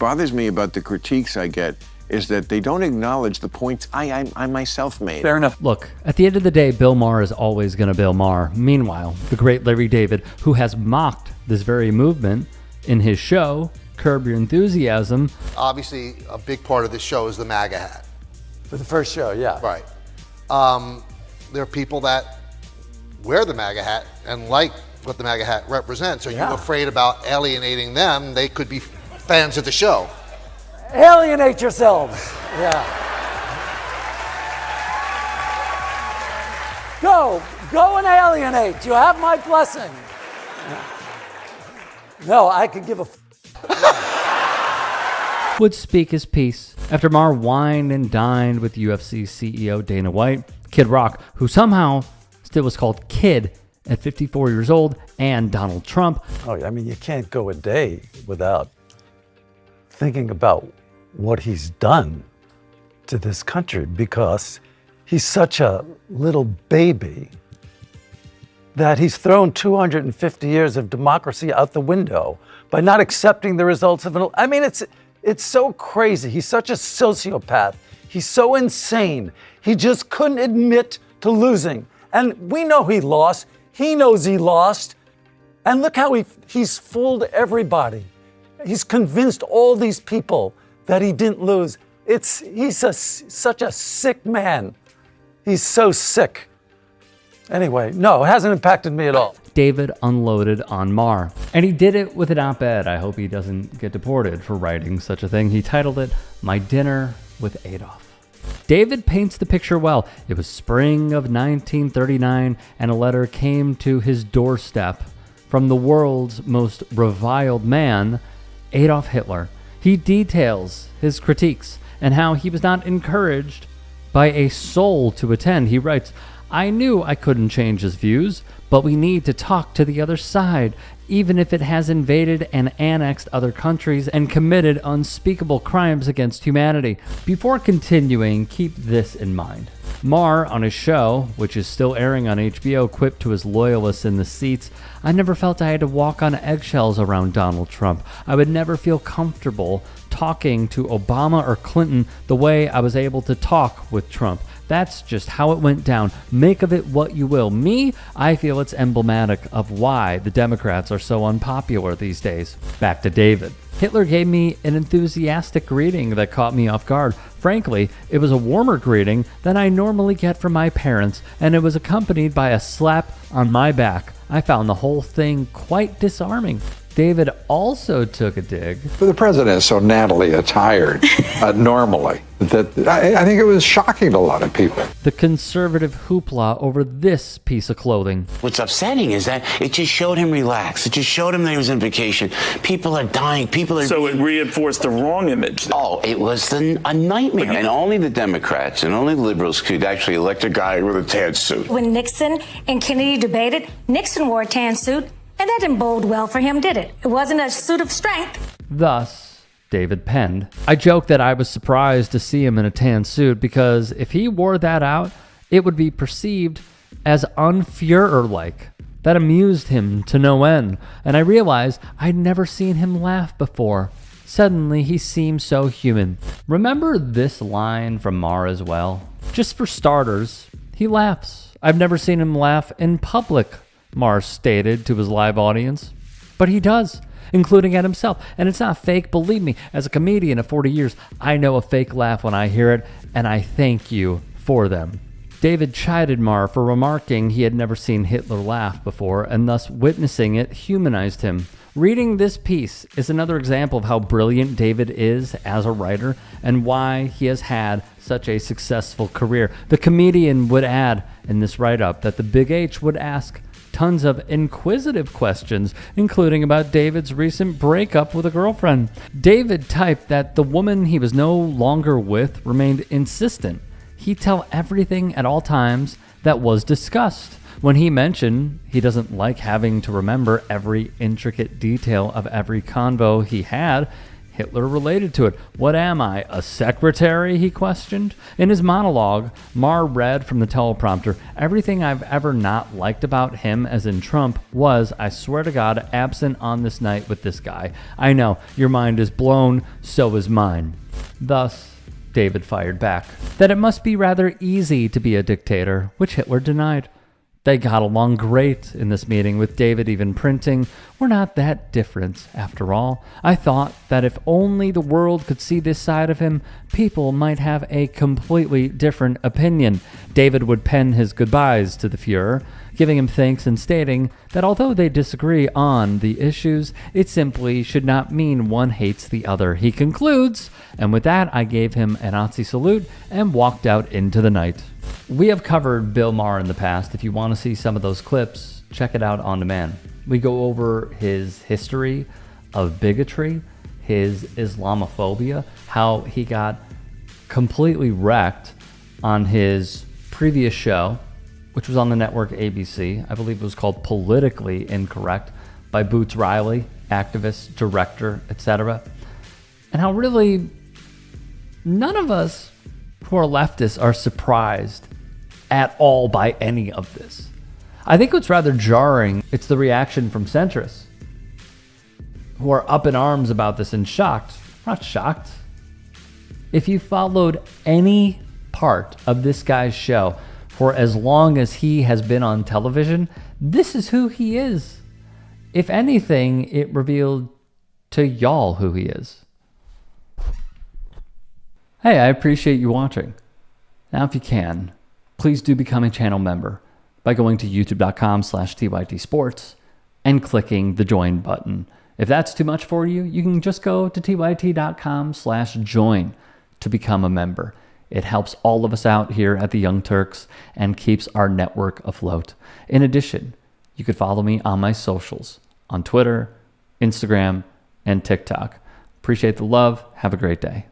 bothers me about the critiques I get is that they don't acknowledge the points I myself made. Fair enough. Look, at the end of the day, Bill Maher is always going to Bill Maher. Meanwhile, the great Larry David, who has mocked this very movement in his show, Curb Your Enthusiasm. Obviously, a big part of this show is the MAGA hat. For the first show, yeah. Right. There are people that wear the MAGA hat and like what the MAGA hat represents. Are you afraid about alienating them? They could be fans of the show. Alienate yourselves. Yeah. Go and alienate. You have my blessing. No, I could give a would speak his piece after Maher wined and dined with UFC CEO Dana White, Kid Rock, who somehow still was called Kid at 54 years old, and Donald Trump. Oh, I mean, you can't go a day without thinking about what he's done to this country, because he's such a little baby that he's thrown 250 years of democracy out the window by not accepting the results of an... I mean, it's so crazy. He's such a sociopath. He's so insane. He just couldn't admit to losing. And we know he lost. He knows he lost. And look how he's fooled everybody. He's convinced all these people that he didn't lose. He's such a sick man. He's so sick. Anyway, no, it hasn't impacted me at all. David unloaded on Maher, and he did it with an op-ed. I hope he doesn't get deported for writing such a thing. He titled it, "My Dinner with Adolf." David paints the picture well. It was spring of 1939, and a letter came to his doorstep from the world's most reviled man, Adolf Hitler. He details his critiques and how he was not encouraged by a soul to attend. He writes, "I knew I couldn't change his views, but we need to talk to the other side, even if it has invaded and annexed other countries and committed unspeakable crimes against humanity." Before continuing, keep this in mind. Maher, on his show, which is still airing on HBO, quipped to his loyalists in the seats, "I never felt I had to walk on eggshells around Donald Trump. I would never feel comfortable talking to Obama or Clinton the way I was able to talk with Trump. That's just how it went down. Make of it what you will. Me, I feel it's emblematic of why the Democrats are so unpopular these days." Back to David. "Hitler gave me an enthusiastic greeting that caught me off guard. Frankly, it was a warmer greeting than I normally get from my parents, and it was accompanied by a slap on my back. I found the whole thing quite disarming." David also took a dig. The president is so nattily attired normally that I think it was shocking to a lot of people. The conservative hoopla over this piece of clothing. What's upsetting is that it just showed him relaxed. It just showed him that he was on vacation. People are dying. So it reinforced the wrong image. Oh, it was a nightmare. And only the Democrats and only liberals could actually elect a guy with a tan suit. When Nixon and Kennedy debated, Nixon wore a tan suit. And that didn't bode well for him, did it? It wasn't a suit of strength. Thus, David penned, "I joked that I was surprised to see him in a tan suit because if he wore that out, it would be perceived as un-Fuhrer-like. That amused him to no end, and I realized I'd never seen him laugh before. Suddenly, he seemed so human." Remember this line from Maher as well? "Just for starters, he laughs. I've never seen him laugh in public," Maher stated to his live audience. But he does, including at himself. And it's not fake, believe me. As a comedian of 40 years, I know a fake laugh when I hear it, and I thank you for them. David chided Maher for remarking he had never seen Hitler laugh before, and thus witnessing it humanized him. Reading this piece is another example of how brilliant David is as a writer and why he has had such a successful career. The comedian would add in this write-up that the Big H would ask tons of inquisitive questions, including about David's recent breakup with a girlfriend. David typed that the woman he was no longer with remained insistent. He'd tell everything at all times that was discussed. When he mentioned he doesn't like having to remember every intricate detail of every convo he had, Hitler related to it. What am I, a secretary, he questioned. In his monologue, Maher read from the teleprompter, everything I've ever not liked about him, as in Trump, was, I swear to God, absent on this night with this guy. I know, your mind is blown, so is mine. Thus, David fired back, that it must be rather easy to be a dictator, which Hitler denied. They got along great in this meeting, with David even printing, "We're not that different, after all. I thought that if only the world could see this side of him, people might have a completely different opinion." David would pen his goodbyes to the Fuhrer, giving him thanks and stating that although they disagree on the issues, it simply should not mean one hates the other. He concludes, and with that, I gave him a Nazi salute and walked out into the night. We have covered Bill Maher in the past. If you want to see some of those clips, check it out on demand. We go over his history of bigotry, his Islamophobia, how he got completely wrecked on his previous show, which was on the network ABC. I believe it was called Politically Incorrect, by Boots Riley, activist, director, etc. And how really none of us who are leftists are surprised at all by any of this. I think what's rather jarring, it's the reaction from centrists who are up in arms about this and shocked. Not shocked. If you followed any part of this guy's show for as long as he has been on television, this is who he is. If anything, it revealed to y'all who he is. Hey, I appreciate you watching. Now, if you can, please do become a channel member by going to youtube.com/TYTsports and clicking the join button. If that's too much for you, you can just go to tyt.com/join to become a member. It helps all of us out here at the Young Turks and keeps our network afloat. In addition, you could follow me on my socials on Twitter, Instagram, and TikTok. Appreciate the love. Have a great day.